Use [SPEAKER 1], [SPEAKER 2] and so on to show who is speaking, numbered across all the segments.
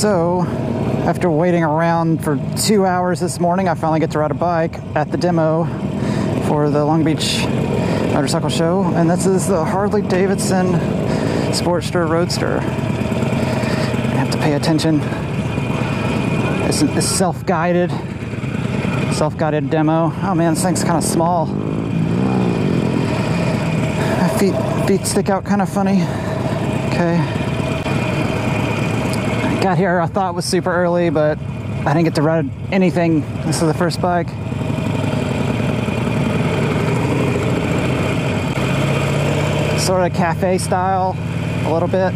[SPEAKER 1] So, after waiting around for 2 hours this morning, I finally get to ride a bike at the demo for the Long Beach Motorcycle Show, and this is the Harley Davidson Sportster Roadster. I have to pay attention. It's self-guided demo. Oh man, this thing's kind of small. My feet stick out kind of funny. Okay. Got here, I thought was super early, but I didn't get to ride anything. This is the first bike. Sort of cafe style, a little bit.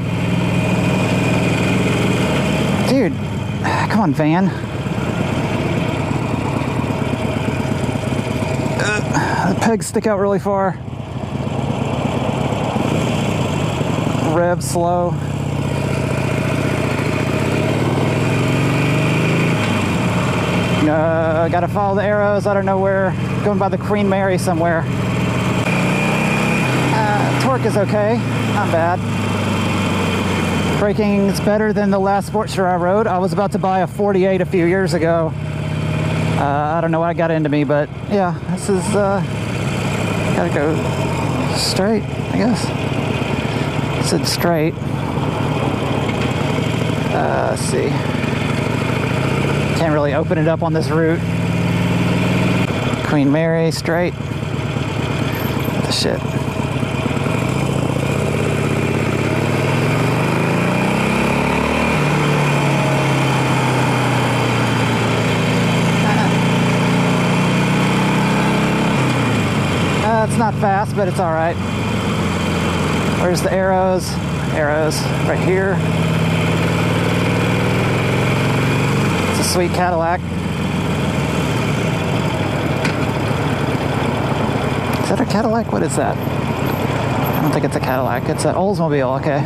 [SPEAKER 1] Dude, come on, van. The pegs stick out really far. Rev slow. Gotta follow the arrows. I don't know where. Going by the Queen Mary somewhere. Torque is okay, not bad. Braking is better than the last Sportster I rode. I was about to buy a 48 a few years ago. I don't know what got into me, but yeah, this is gotta go straight, I guess. I said straight. Let's see. Can't really open it up on this route. Queen Mary, straight. What the shit? It's not fast, but it's all right. Where's the arrows? Arrows right here. It's a sweet Cadillac. Is that a Cadillac? What is that? I don't think it's a Cadillac. It's an Oldsmobile. Okay.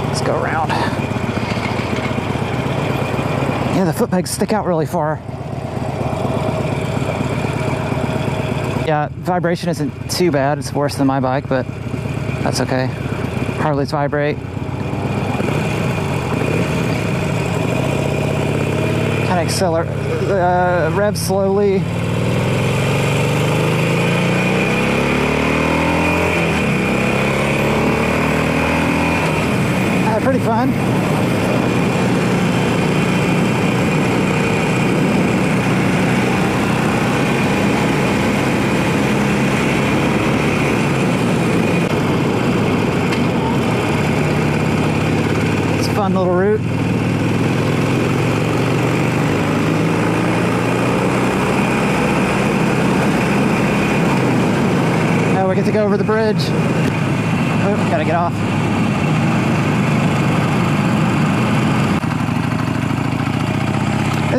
[SPEAKER 1] Let's go around. Yeah, the foot pegs stick out really far. Yeah, vibration isn't too bad. It's worse than my bike, but that's okay. Harleys vibrate. Kind of accelerate, rev slowly. Pretty fun. Fun little route. Now we get to go over the bridge. Oh, gotta get off.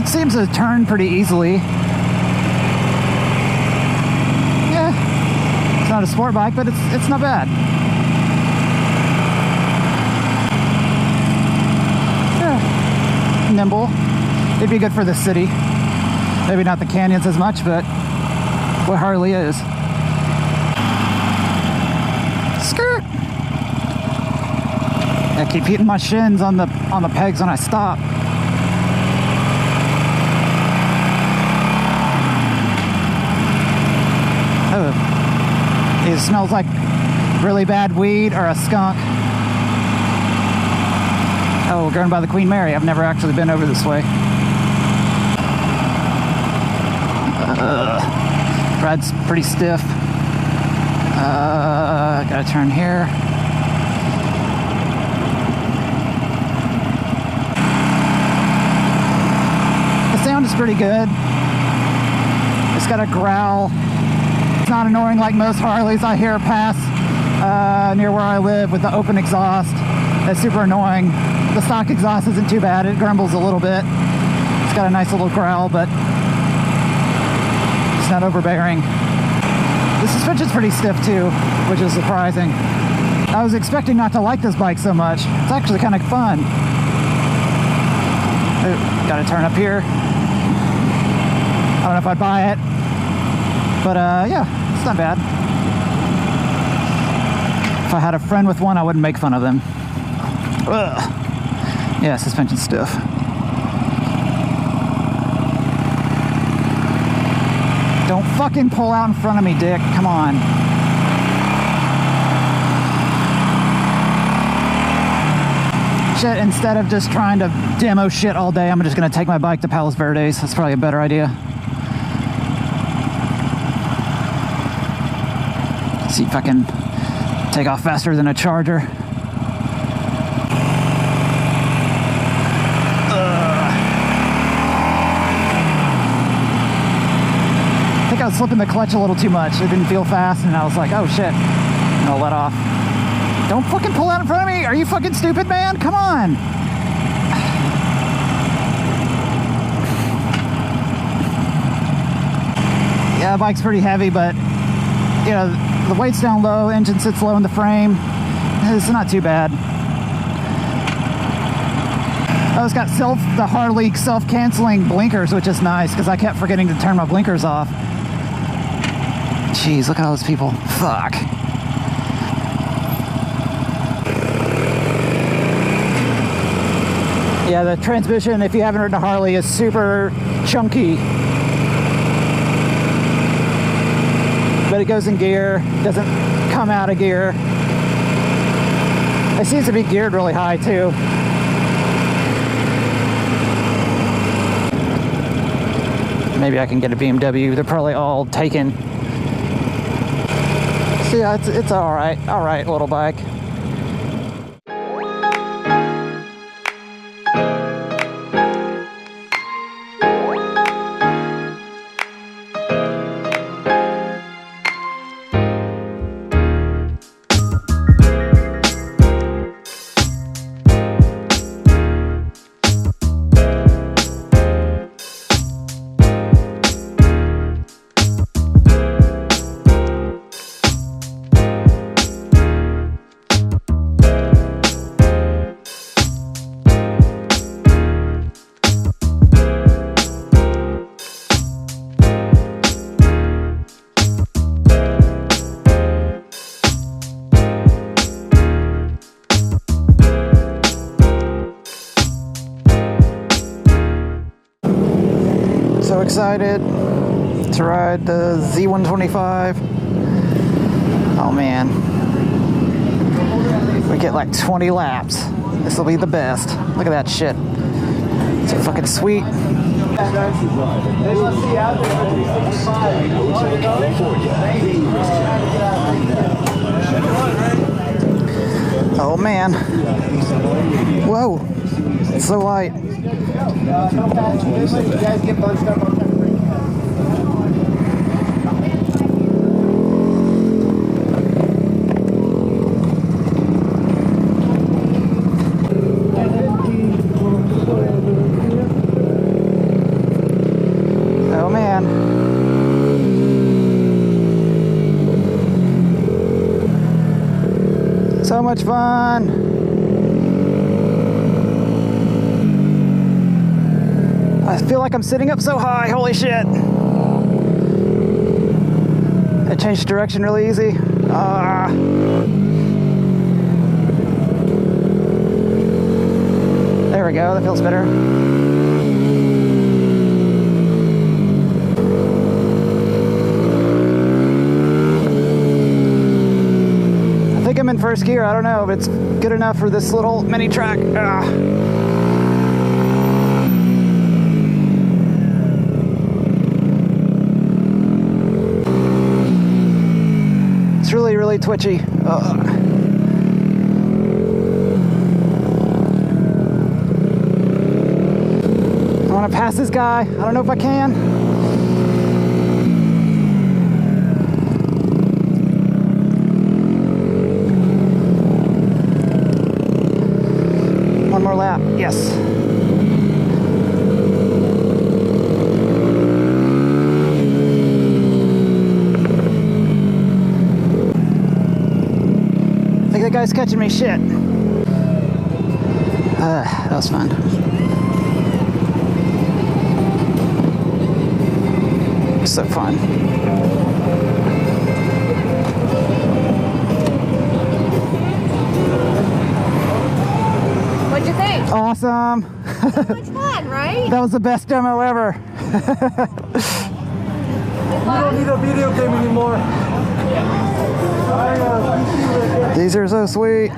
[SPEAKER 1] It seems to turn pretty easily. Yeah, it's not a sport bike, but it's not bad. Nimble. It'd be good for the city. Maybe not the canyons as much, but what Harley is. Skirt. I keep hitting my shins on the pegs when I stop. Oh, it smells like really bad weed or a skunk. Oh, we're going by the Queen Mary. I've never actually been over this way. Ride's pretty stiff. Gotta turn here. The sound is pretty good. It's got a growl. It's not annoying like most Harleys I hear pass near where I live with the open exhaust. That's super annoying. The stock exhaust isn't too bad. It grumbles a little bit. It's got a nice little growl, but it's not overbearing. The suspension's pretty stiff too, which is surprising. I was expecting not to like this bike so much. It's actually kind of fun. Gotta turn up here. I don't know if I'd buy it, but yeah, it's not bad. If I had a friend with one, I wouldn't make fun of them. Ugh. Yeah, suspension stiff. Don't fucking pull out in front of me, dick. Come on. Shit, instead of just trying to demo shit all day, I'm just gonna take my bike to Palos Verdes. That's probably a better idea. See if I can take off faster than a Charger. I think I was slipping the clutch a little too much. It didn't feel fast, and I was like, oh shit. And I'll let off. Don't fucking pull out in front of me! Are you fucking stupid, man? Come on! Yeah, the bike's pretty heavy, but you know, the weight's down low, engine sits low in the frame. It's not too bad. Oh, it's got the Harley self-canceling blinkers, which is nice, because I kept forgetting to turn my blinkers off. Jeez, look at all those people. Fuck. Yeah, the transmission, if you haven't ridden a Harley, is super chunky. But it goes in gear, doesn't come out of gear. It seems to be geared really high too. Maybe I can get a BMW. They're probably all taken. So yeah, it's all right little bike. So excited to ride the Z125. Oh man, we get like 20 laps. This will be the best. Look at that shit. It's so fucking sweet. Oh man. Whoa, it's so light. Oh man. So much fun. I feel like I'm sitting up so high, holy shit. I changed direction really easy. There we go, that feels better. I think I'm in first gear, I don't know if it's good enough for this little mini track. It's really, really twitchy. I want to pass this guy. I don't know if I can. One more lap. Yes. That guy's catching me shit. That was fun. So fun. Awesome.
[SPEAKER 2] So much fun, right?
[SPEAKER 1] That was the best demo ever.
[SPEAKER 3] I don't need a video game anymore.
[SPEAKER 1] These are so sweet.